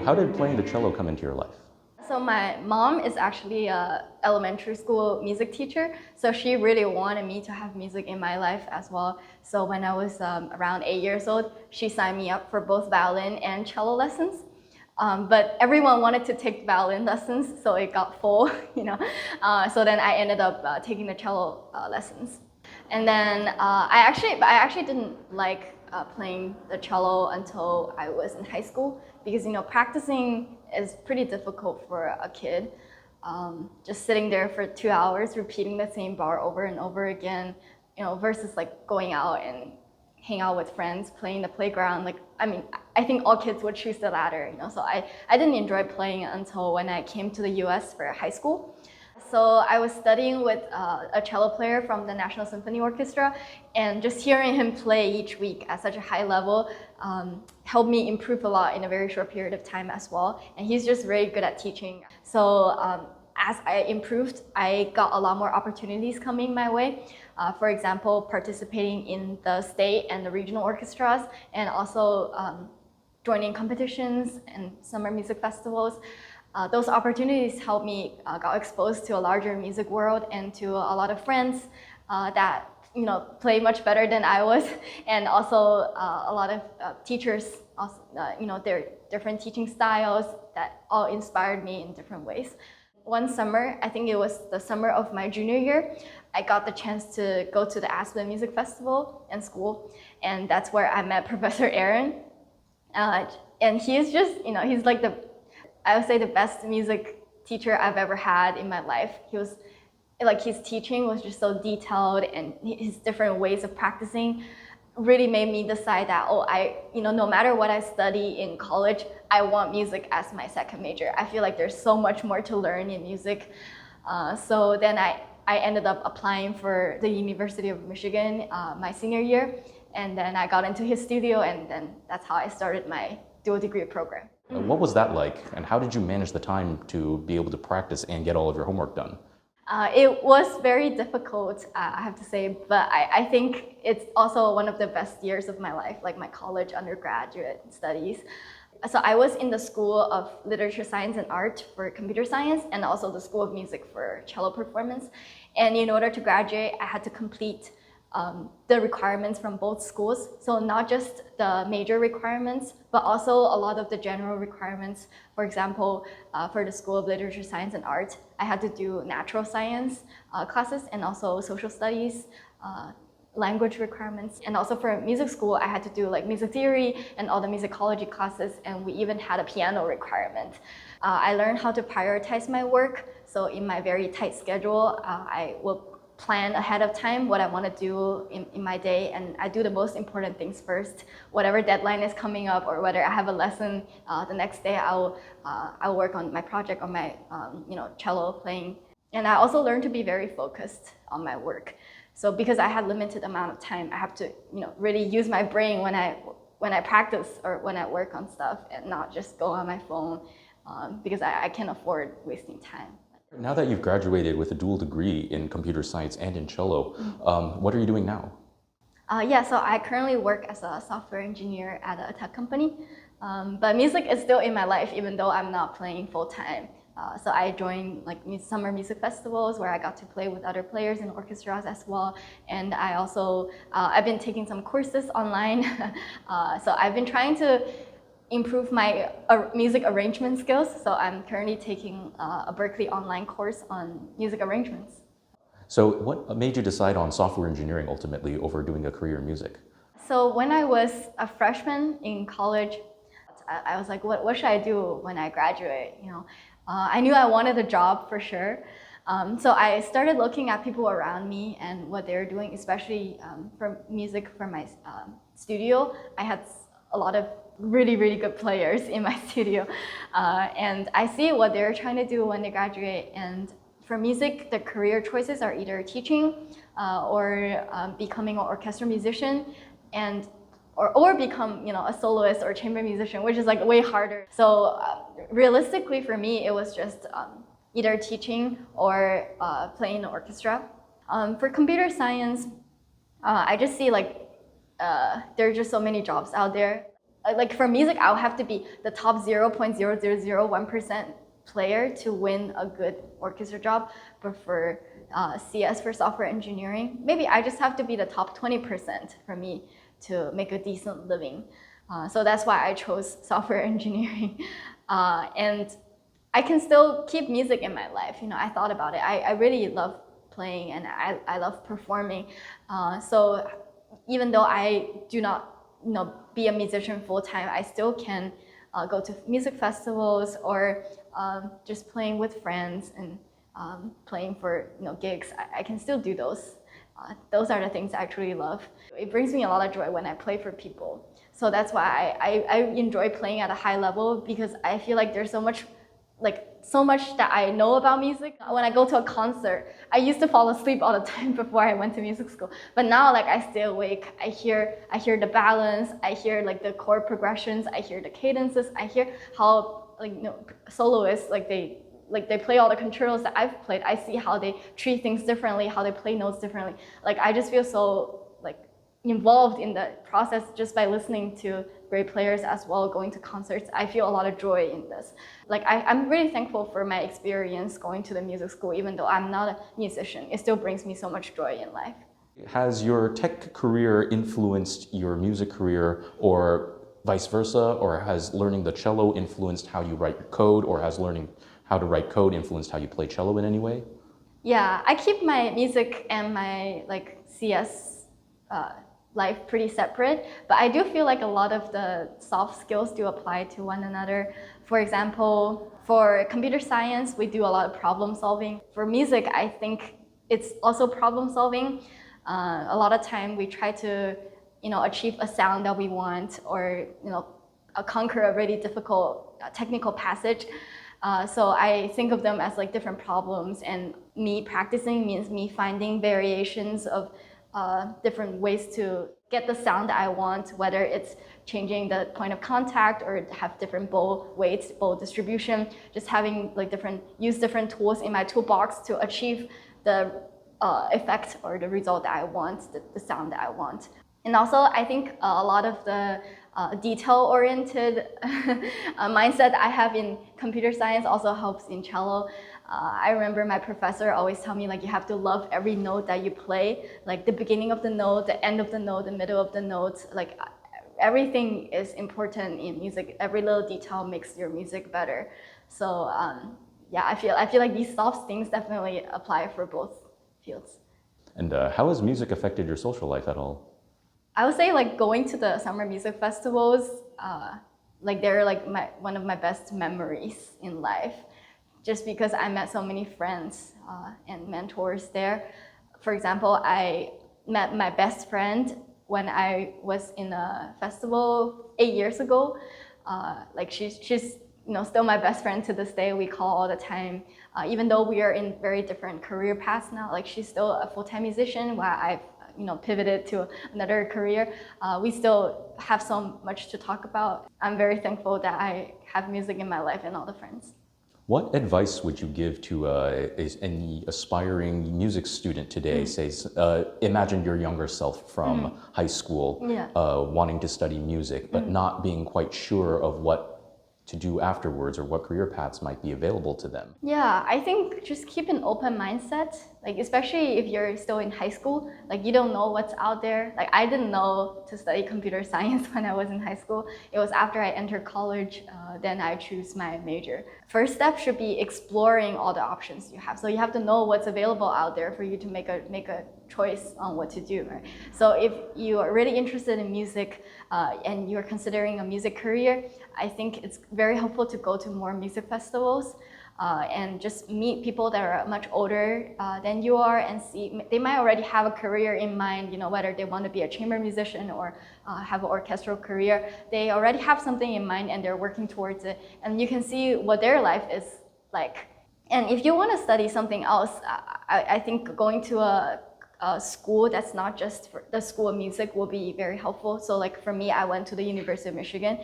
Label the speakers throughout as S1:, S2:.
S1: how did playing the cello come into your life?
S2: So my mom is actually an elementary school music teacher, so she really wanted me to have music in my life as well. So when I was around 8 years old, she signed me up for both violin and cello lessons. But everyone wanted to take violin lessons, so it got full, So then I ended up taking the cello lessons. And then I actually didn't like playing the cello until I was in high school because practicing is pretty difficult for a kid. Just sitting there for 2 hours repeating the same bar over and over again, versus like going out and hang out with friends, playing the playground. I think all kids would choose the latter, So I didn't enjoy playing until when I came to the US for high school. So I was studying with a cello player from the National Symphony Orchestra, and just hearing him play each week at such a high level helped me improve a lot in a very short period of time as well. And he's just very good at teaching. So as I improved, I got a lot more opportunities coming my way. For example, participating in the state and the regional orchestras, and also joining competitions and summer music festivals. Those opportunities helped me got exposed to a larger music world and to a lot of friends that play much better than I was, and also a lot of teachers, also, their different teaching styles that all inspired me in different ways. One summer, I think it was the summer of my junior year, I got the chance to go to the Aspen Music Festival in school, and that's where I met Professor Aaron. And he's just, he's like I would say the best music teacher I've ever had in my life. He was, his teaching was just so detailed, and his different ways of practicing really made me decide that, no matter what I study in college, I want music as my second major. I feel like there's so much more to learn in music. So then I ended up applying for the University of Michigan my senior year, and then I got into his studio, and then that's how I started my dual degree program.
S1: What was that like, and how did you manage the time to be able to practice and get all of your homework done?
S2: It was very difficult, I have to say, but I think it's also one of the best years of my life, like my college undergraduate studies. So I was in the School of Literature, Science, and Art for computer science, and also the School of Music for cello performance. And in order to graduate, I had to complete the requirements from both schools. So not just the major requirements, but also a lot of the general requirements. For example, for the School of Literature, Science, and Art, I had to do natural science classes, and also social studies, language requirements. And also for music school, I had to do like music theory and all the musicology classes, and we even had a piano requirement. I learned how to prioritize my work. So in my very tight schedule, I will plan ahead of time what I want to do in my day, and I do the most important things first. Whatever deadline is coming up, or whether I have a lesson the next day, I'll work on my project, on my cello playing. And I also learned to be very focused on my work. So because I had limited amount of time, I have to really use my brain when I practice or when I work on stuff, and not just go on my phone because I can't afford wasting time.
S1: Now that you've graduated with a dual degree in computer science and in cello, what are you doing now?
S2: So I currently work as a software engineer at a tech company, but music is still in my life even though I'm not playing full-time. So I joined summer music festivals where I got to play with other players in orchestras as well, and I also I've been taking some courses online. So I've been trying to improve my music arrangement skills. So I'm currently taking a Berkeley online course on music arrangements.
S1: So what made you decide on software engineering ultimately over doing a career in music?
S2: So when I was a freshman in college, I was like, what should I do when I graduate? I knew I wanted a job for sure. So I started looking at people around me and what they're doing, especially for music for my studio. I had a lot of really, really good players in my studio. And I see what they're trying to do when they graduate. And for music, the career choices are either teaching or becoming an orchestra musician, and or become a soloist or chamber musician, which is like way harder. So realistically for me, it was just either teaching or playing in the orchestra. For computer science, I just see there are just so many jobs out there. like for music, I'll have to be the top 0.0001% player to win a good orchestra job. But for CS, for software engineering, maybe I just have to be the top 20% for me to make a decent living. So that's why I chose software engineering. And I can still keep music in my life. I thought about it. I really love playing and I love performing. So even though I do not be a musician full time, I still can go to music festivals or just playing with friends and playing for gigs. I can still do those. Those are the things I actually love. It brings me a lot of joy when I play for people. So that's why I enjoy playing at a high level, because I feel like there's so much that I know about music. When I go to a concert, I used to fall asleep all the time before I went to music school. But now I stay awake. I hear the balance, I hear the chord progressions, I hear the cadences, I hear how soloists they play all the concertos that I've played. I see how they treat things differently, how they play notes differently. I just feel so involved in the process just by listening to great players as well, going to concerts. I feel a lot of joy in this. I'm really thankful for my experience going to the music school, even though I'm not a musician. It still brings me so much joy in life.
S1: Has your tech career influenced your music career, or vice versa? Or has learning the cello influenced how you write your code, or has learning how to write code influenced how you play cello in any way?
S2: Yeah, I keep my music and my CS life pretty separate, but I do feel like a lot of the soft skills do apply to one another. For example, for computer science, we do a lot of problem solving. For music, I think it's also problem solving. A lot of time we try to achieve a sound that we want, or conquer a really difficult technical passage. So I think of them as different problems, and me practicing means me finding variations of different ways to get the sound that I want, whether it's changing the point of contact or have different bow weights, bow distribution, just having use different tools in my toolbox to achieve the effect or the result that I want, the sound that I want. And also, I think a lot of the detail-oriented mindset I have in computer science also helps in cello. I remember my professor always tell me you have to love every note that you play, the beginning of the note, the end of the note, the middle of the note. Everything is important in music. Every little detail makes your music better. So yeah, I feel like these soft things definitely apply for both fields.
S1: And how has music affected your social life at all?
S2: I would say going to the summer music festivals, they're one of my best memories in life, just because I met so many friends and mentors there. For example, I met my best friend when I was in a festival 8 years ago. She's still my best friend to this day. We call all the time, even though we are in very different career paths now. She's still a full-time musician while I've pivoted to another career. We still have so much to talk about. I'm very thankful that I have music in my life and all the friends.
S1: What advice would you give to any aspiring music student today? Say, imagine your younger self from high school, wanting to study music, but not being quite sure of what to do afterwards or what career paths might be available to them.
S2: Yeah, I think just keep an open mindset, especially if you're still in high school, you don't know what's out there. I didn't know to study computer science when I was in high school. It was after I entered college, then I choose my major. First step should be exploring all the options you have. So you have to know what's available out there for you to make a choice on what to do, right? So if you are really interested in music and you're considering a music career, I think it's very helpful to go to more music festivals and just meet people that are much older than you are, and see they might already have a career in mind, whether they want to be a chamber musician or have an orchestral career. They already have something in mind and they're working towards it, and you can see what their life is like. And if you want to study something else, I think going to a school that's not just for the School of Music will be very helpful. So for me, I went to the University of Michigan,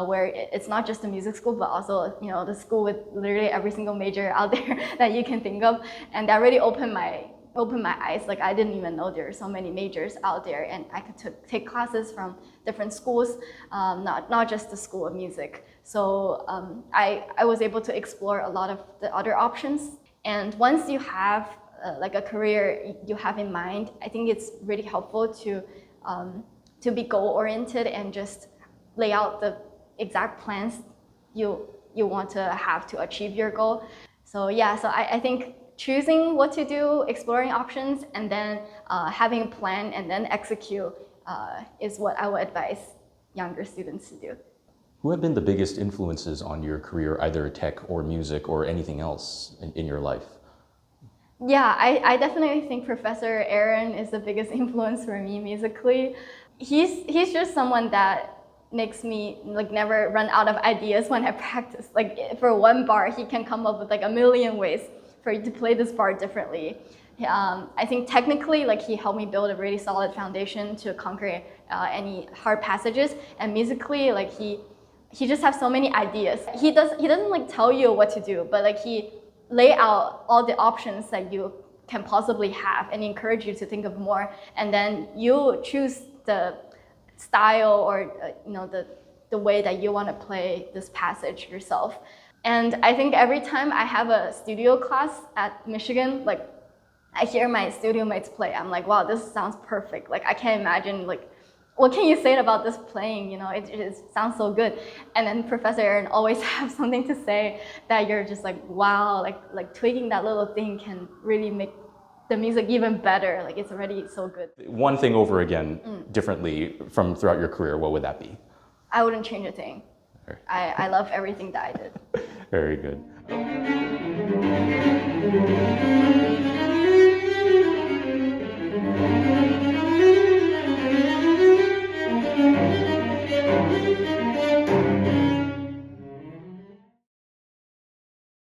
S2: where it's not just a music school, but also the school with literally every single major out there that you can think of, and that really opened my opened my eyes. Like I didn't even know there are so many majors out there, and I could take classes from different schools, not just the School of Music. So I was able to explore a lot of the other options. And once you have like a career you have in mind, I think it's really helpful to be goal-oriented and just lay out the exact plans you want to have to achieve your goal. So yeah, so I think choosing what to do, exploring options, and then having a plan and then execute is what I would advise younger students to do.
S1: Who have been the biggest influences on your career, either tech or music or anything else in your life?
S2: Yeah, I definitely think Professor Aaron is the biggest influence for me musically. He's just someone that makes me like never run out of ideas when I practice. Like for one bar, he can come up with like a million ways for you to play this bar differently. I think technically, like he helped me build a really solid foundation to conquer any hard passages. And musically, like he just has so many ideas. He doesn't like tell you what to do, but like he lay out all the options that you can possibly have and encourage you to think of more. And then you choose the style or the way that you want to play this passage yourself. And I think every time I have a studio class at Michigan, like I hear my studio mates play, I'm like, wow, this sounds perfect. Like I can't imagine, like, what can you say about this playing? You know, it sounds so good. And then Professor Aaron always have something to say that you're just like, wow, like tweaking that little thing can really make the music even better. Like it's already so good.
S1: One thing over again differently from throughout your career, what would that be?
S2: I wouldn't change a thing. I love everything that I did.
S1: Very good.